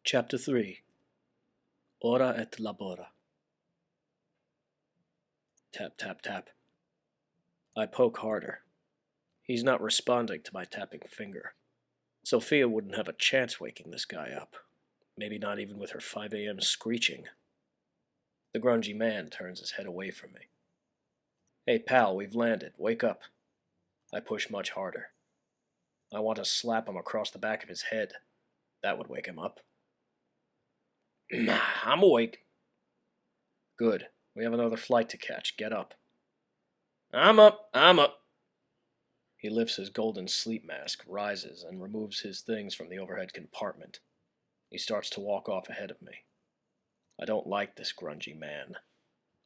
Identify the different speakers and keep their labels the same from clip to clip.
Speaker 1: Chapter 3. Ora et Labora. Tap, tap, tap. I poke harder. He's not responding to my tapping finger. Sophia wouldn't have a chance waking this guy up. Maybe not even with her 5 a.m. screeching. The grungy man turns his head away from me. Hey pal, we've landed. Wake up. I push much harder. I want to slap him across the back of his head. That would wake him up. I'm awake. Good. We have another flight to catch. Get up. I'm up. I'm up. He lifts his golden sleep mask, rises, and removes his things from the overhead compartment. He starts to walk off ahead of me. I don't like this grungy man.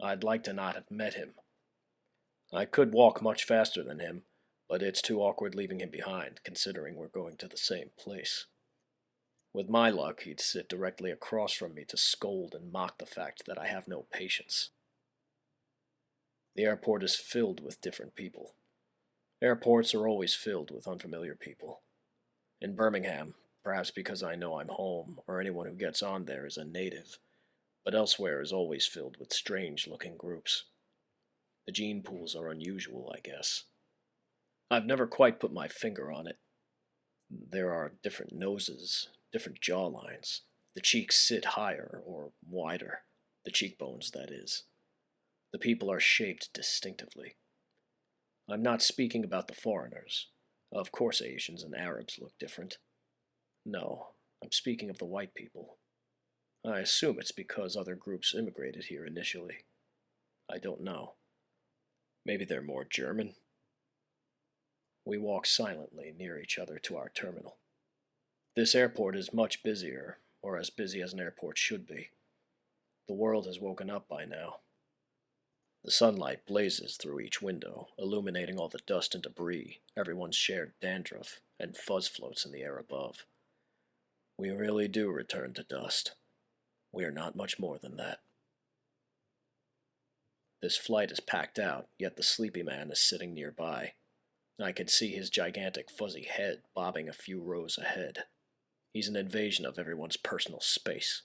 Speaker 1: I'd like to not have met him. I could walk much faster than him, but it's too awkward leaving him behind, considering we're going to the same place. With my luck, he'd sit directly across from me to scold and mock the fact that I have no patience. The airport is filled with different people. Airports are always filled with unfamiliar people. In Birmingham, perhaps because I know I'm home, or anyone who gets on there is a native, but elsewhere is always filled with strange-looking groups. The gene pools are unusual, I guess. I've never quite put my finger on it. There are different noses, different jawlines. The cheeks sit higher or wider. The cheekbones, that is. The people are shaped distinctively. I'm not speaking about the foreigners. Of course Asians and Arabs look different. No, I'm speaking of the white people. I assume it's because other groups immigrated here initially. I don't know. Maybe they're more German. We walk silently near each other to our terminal. This airport is much busier, or as busy as an airport should be. The world has woken up by now. The sunlight blazes through each window, illuminating all the dust and debris, everyone's shared dandruff, and fuzz floats in the air above. We really do return to dust. We are not much more than that. This flight is packed out, yet the sleepy man is sitting nearby. I can see his gigantic fuzzy head bobbing a few rows ahead. He's an invasion of everyone's personal space.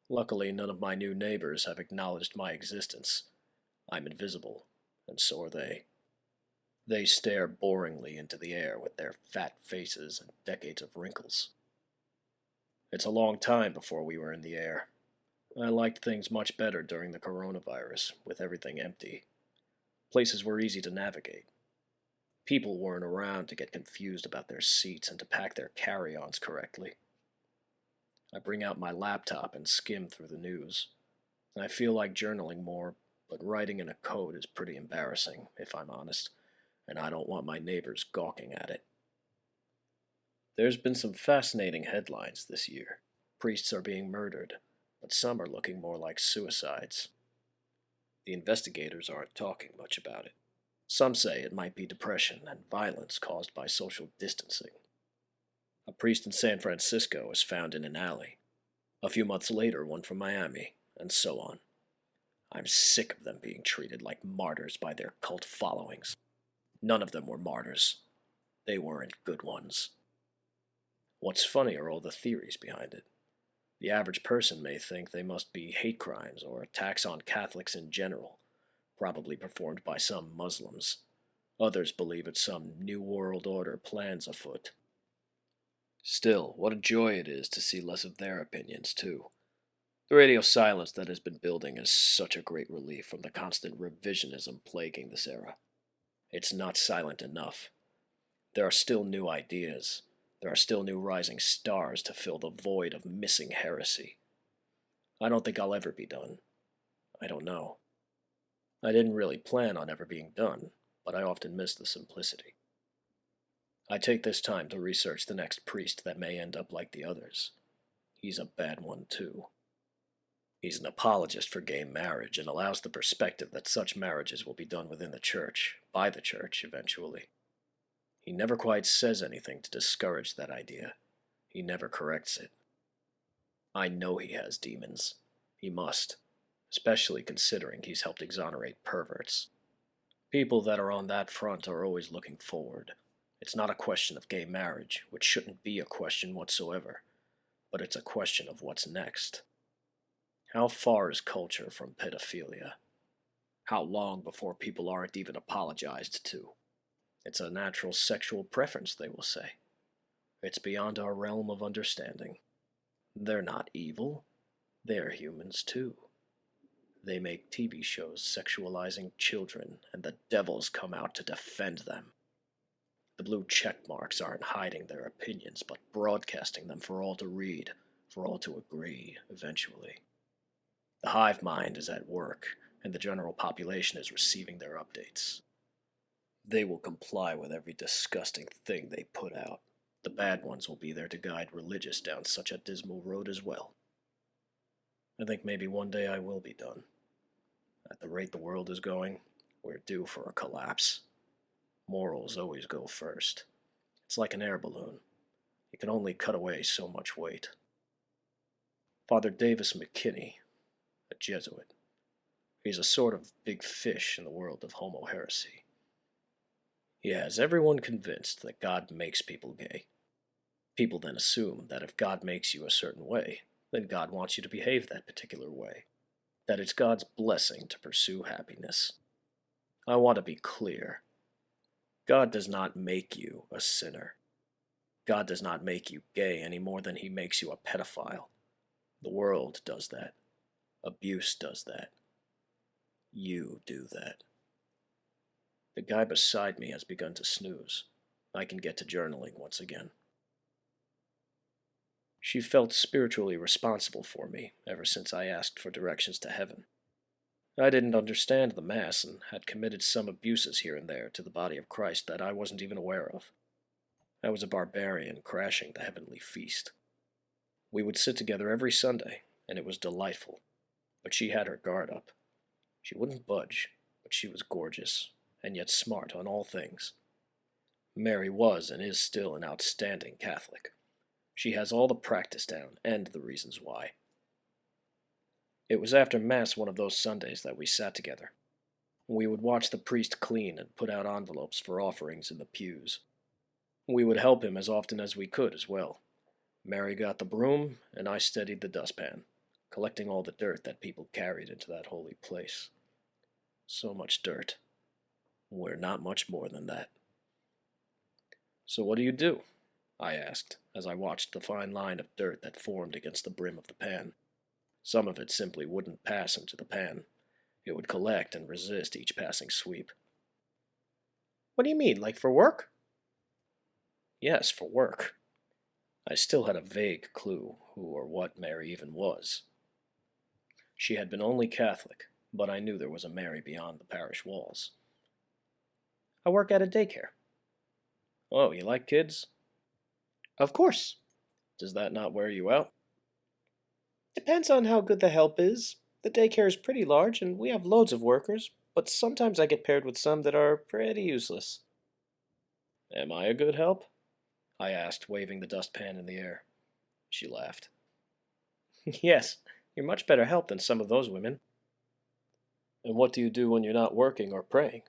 Speaker 1: Luckily, none of my new neighbors have acknowledged my existence. I'm invisible, and so are they. They stare boringly into the air with their fat faces and decades of wrinkles. It's a long time before we were in the air. I liked things much better during the coronavirus, with everything empty. Places were easy to navigate. People weren't around to get confused about their seats and to pack their carry-ons correctly. I bring out my laptop and skim through the news. I feel like journaling more, but writing in a code is pretty embarrassing, if I'm honest, and I don't want my neighbors gawking at it. There's been some fascinating headlines this year. Priests are being murdered, but some are looking more like suicides. The investigators aren't talking much about it. Some say it might be depression and violence caused by social distancing. A priest in San Francisco was found in an alley. A few months later, one from Miami, and so on. I'm sick of them being treated like martyrs by their cult followings. None of them were martyrs. They weren't good ones. What's funny are all the theories behind it. The average person may think they must be hate crimes or attacks on Catholics in general, probably performed by some Muslims. Others believe it's some New World Order plans afoot. Still, what a joy it is to see less of their opinions, too. The radio silence that has been building is such a great relief from the constant revisionism plaguing this era. It's not silent enough. There are still new ideas. There are still new rising stars to fill the void of missing heresy. I don't think I'll ever be done. I don't know. I didn't really plan on ever being done, but I often miss the simplicity. I take this time to research the next priest that may end up like the others. He's a bad one, too. He's an apologist for gay marriage and allows the perspective that such marriages will be done within the church, by the church, eventually. He never quite says anything to discourage that idea. He never corrects it. I know he has demons. He must, especially considering he's helped exonerate perverts. People that are on that front are always looking forward. It's not a question of gay marriage, which shouldn't be a question whatsoever. but it's a question of what's next. How far is culture from pedophilia? How long before people aren't even apologized to? It's a natural sexual preference, they will say. It's beyond our realm of understanding. They're not evil. They're humans too. They make TV shows sexualizing children, and the devils come out to defend them. The blue check marks aren't hiding their opinions, but broadcasting them for all to read, for all to agree, eventually. The hive mind is at work, and the general population is receiving their updates. They will comply with every disgusting thing they put out. The bad ones will be there to guide religious down such a dismal road as well. I think maybe one day I will be done. At the rate the world is going, we're due for a collapse. Morals always go first. It's like an air balloon. You can only cut away so much weight. Father Davis McKinney, a Jesuit. He's a sort of big fish in the world of homo heresy. He has everyone convinced that God makes people gay. People then assume that if God makes you a certain way, then God wants you to behave that particular way. That it's God's blessing to pursue happiness. I want to be clear. God does not make you a sinner. God does not make you gay any more than he makes you a pedophile. The world does that. Abuse does that. You do that. The guy beside me has begun to snooze. I can get to journaling once again. She felt spiritually responsible for me ever since I asked for directions to heaven. I didn't understand the Mass and had committed some abuses here and there to the body of Christ that I wasn't even aware of. I was a barbarian crashing the heavenly feast. We would sit together every Sunday, and it was delightful. But she had her guard up. She wouldn't budge, but she was gorgeous, and yet smart on all things. Mary was and is still an outstanding Catholic. She has all the practice down, and the reasons why. It was after Mass one of those Sundays that we sat together. We would watch the priest clean and put out envelopes for offerings in the pews. We would help him as often as we could as well. Mary got the broom, and I steadied the dustpan, collecting all the dirt that people carried into that holy place. So much dirt. We're not much more than that. So what do you do? I asked, as I watched the fine line of dirt that formed against the brim of the pan. Some of it simply wouldn't pass into the pan. It would collect and resist each passing sweep. What do you mean, like for work? Yes, for work. I still had a vague clue who or what Mary even was. She had been only Catholic, but I knew there was a Mary beyond the parish walls. I work at a daycare. Oh, you like kids? Of course. Does that not wear you out? Depends on how good the help is. The daycare is pretty large, and we have loads of workers, but sometimes I get paired with some that are pretty useless. Am I a good help? I asked, waving the dustpan in the air. She laughed. Yes, you're much better help than some of those women. And what do you do when you're not working or praying?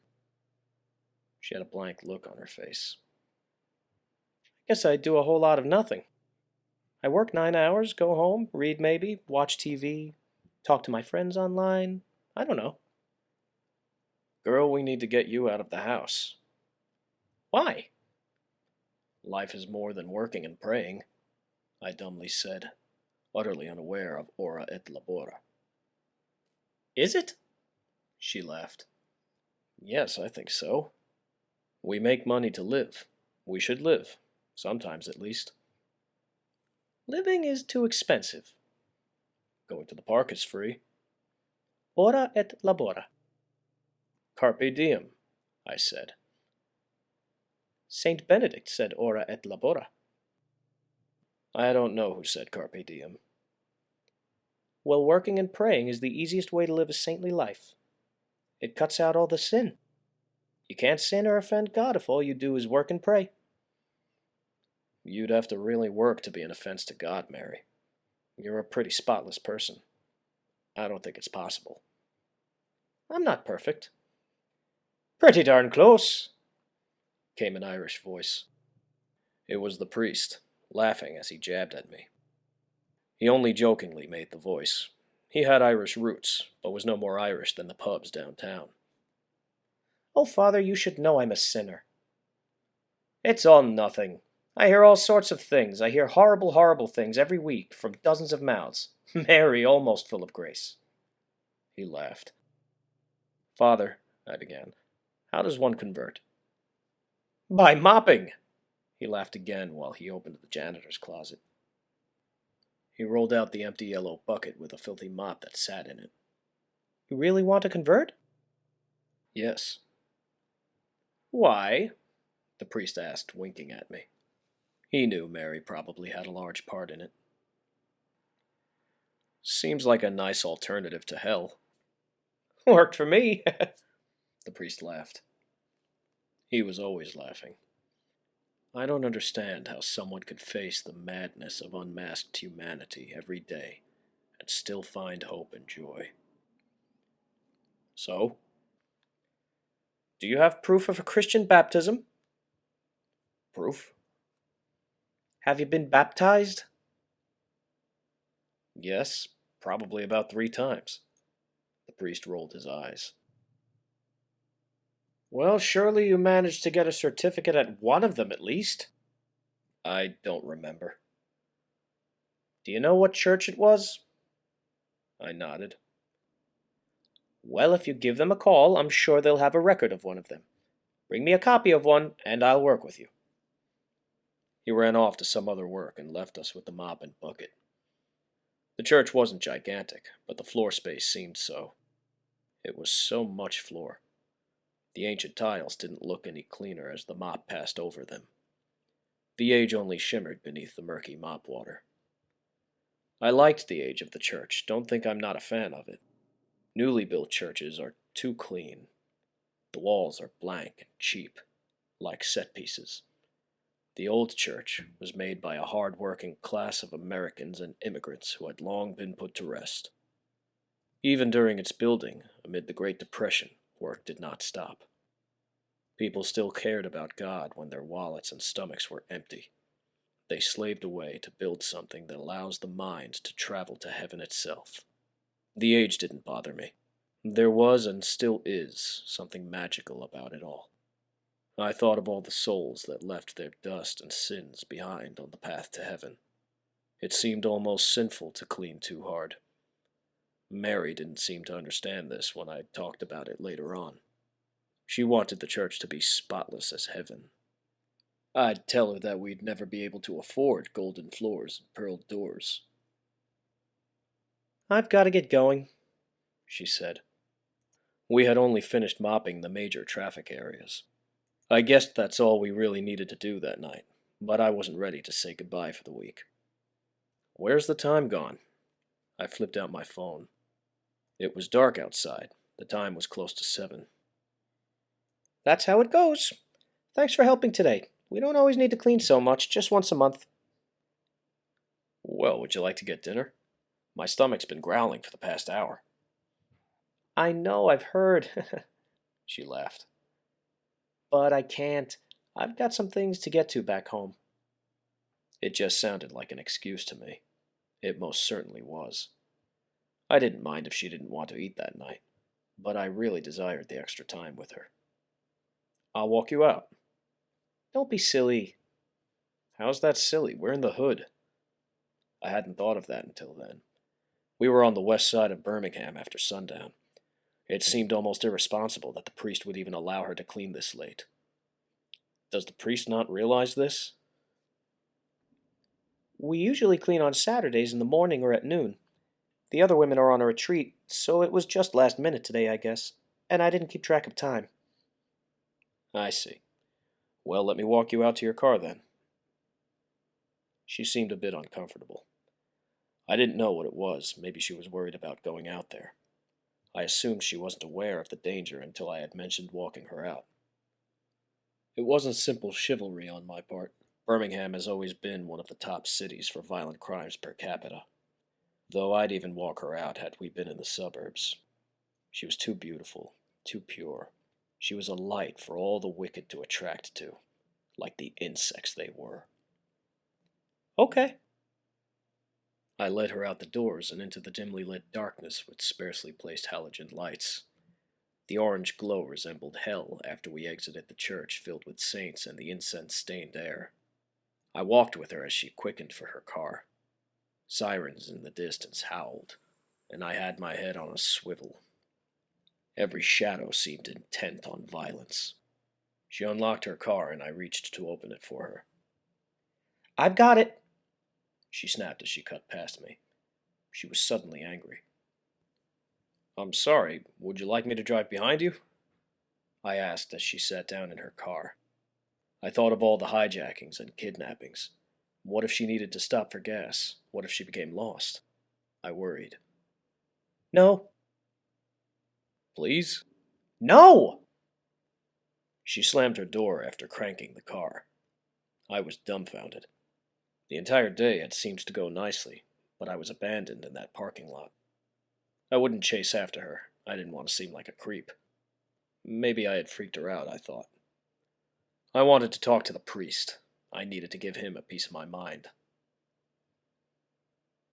Speaker 1: She had a blank look on her face. I guess I do a whole lot of nothing. I work 9 hours, go home, read maybe, watch TV, talk to my friends online. I don't know. Girl, we need to get you out of the house. Why? Life is more than working and praying, I dumbly said, utterly unaware of ora et labora. Is it? She laughed. Yes, I think so. We make money to live. We should live, sometimes at least. Living is too expensive. Going to the park is free. Ora et labora. Carpe diem, I said. Saint Benedict said ora et labora. I don't know who said carpe diem. Well, working and praying is the easiest way to live a saintly life. It cuts out all the sin. You can't sin or offend God if all you do is work and pray. You'd have to really work to be an offense to God, Mary. You're a pretty spotless person. I don't think it's possible. I'm not perfect. Pretty darn close, came an Irish voice. It was the priest, laughing as he jabbed at me. He only jokingly made the voice. He had Irish roots, but was no more Irish than the pubs downtown.
Speaker 2: Oh, Father, you should know I'm a sinner. It's all nothing. I hear all sorts of things. I hear horrible, horrible things every week from dozens of mouths. Mary almost full of grace.
Speaker 1: He laughed. Father, I began, how does one convert?
Speaker 2: By mopping!
Speaker 1: He laughed again while he opened the janitor's closet. He rolled out the empty yellow bucket with a filthy mop that sat in it.
Speaker 2: You really want to convert?
Speaker 1: Yes.
Speaker 2: Why?
Speaker 1: The priest asked, winking at me. He knew Mary probably had a large part in it. Seems like a nice alternative to hell.
Speaker 2: Worked for me.
Speaker 1: The priest laughed. He was always laughing. I don't understand how someone could face the madness of unmasked humanity every day and still find hope and joy. So?
Speaker 2: Do you have proof of a Christian baptism?
Speaker 1: Proof?
Speaker 2: Have you been baptized?
Speaker 1: Yes, probably about 3 times. The priest rolled his eyes.
Speaker 2: Well, surely you managed to get a certificate at one of them at least.
Speaker 1: I don't remember.
Speaker 2: Do you know what church it was?
Speaker 1: I nodded.
Speaker 2: Well, if you give them a call, I'm sure they'll have a record of one of them. Bring me a copy of one, and I'll work with you.
Speaker 1: He ran off to some other work and left us with the mop and bucket. The church wasn't gigantic, but the floor space seemed so. It was so much floor. The ancient tiles didn't look any cleaner as the mop passed over them. The age only shimmered beneath the murky mop water. I liked the age of the church. Don't think I'm not a fan of it. Newly built churches are too clean. The walls are blank and cheap, like set pieces. The old church was made by a hard-working class of Americans and immigrants who had long been put to rest. Even during its building, amid the Great Depression, work did not stop. People still cared about God when their wallets and stomachs were empty. They slaved away to build something that allows the mind to travel to heaven itself. The age didn't bother me. There was and still is something magical about it all. I thought of all the souls that left their dust and sins behind on the path to heaven. It seemed almost sinful to clean too hard. Mary didn't seem to understand this when I talked about it later on. She wanted the church to be spotless as heaven. I'd tell her that we'd never be able to afford golden floors and pearl doors.
Speaker 2: I've got to get going, she said.
Speaker 1: We had only finished mopping the major traffic areas. I guessed that's all we really needed to do that night, but I wasn't ready to say goodbye for the week. Where's the time gone? I flipped out my phone. It was dark outside. The time was close to 7.
Speaker 2: That's how it goes. Thanks for helping today. We don't always need to clean so much, just once a month.
Speaker 1: Well, would you like to get dinner? My stomach's been growling for the past hour.
Speaker 2: I know, I've heard.
Speaker 1: She laughed.
Speaker 2: But I can't. I've got some things to get to back home.
Speaker 1: It just sounded like an excuse to me. It most certainly was. I didn't mind if she didn't want to eat that night, but I really desired the extra time with her. I'll walk you out.
Speaker 2: Don't be silly.
Speaker 1: How's that silly? We're in the hood. I hadn't thought of that until then. We were on the west side of Birmingham after sundown. It seemed almost irresponsible that the priest would even allow her to clean this late. Does the priest not realize this?
Speaker 2: We usually clean on Saturdays in the morning or at noon. The other women are on a retreat, so it was just last minute today, I guess, and I didn't keep track of time.
Speaker 1: I see. Well, let me walk you out to your car then. She seemed a bit uncomfortable. I didn't know what it was. Maybe she was worried about going out there. I assumed she wasn't aware of the danger until I had mentioned walking her out. It wasn't simple chivalry on my part. Birmingham has always been one of the top cities for violent crimes per capita. Though I'd even walk her out had we been in the suburbs. She was too beautiful, too pure. She was a light for all the wicked to attract to, like the insects they were.
Speaker 2: Okay.
Speaker 1: I led her out the doors and into the dimly lit darkness with sparsely placed halogen lights. The orange glow resembled hell after we exited the church filled with saints and the incense-stained air. I walked with her as she quickened for her car. Sirens in the distance howled, and I had my head on a swivel. Every shadow seemed intent on violence. She unlocked her car and I reached to open it for her.
Speaker 2: "I've got it,"
Speaker 1: she snapped as she cut past me. She was suddenly angry. "I'm sorry, would you like me to drive behind you?" I asked as she sat down in her car. I thought of all the hijackings and kidnappings. What if she needed to stop for gas? What if she became lost? I worried.
Speaker 2: "No."
Speaker 1: "Please?"
Speaker 2: "No!"
Speaker 1: She slammed her door after cranking the car. I was dumbfounded. The entire day had seemed to go nicely, but I was abandoned in that parking lot. I wouldn't chase after her. I didn't want to seem like a creep. Maybe I had freaked her out, I thought. I wanted to talk to the priest. I needed to give him a piece of my mind.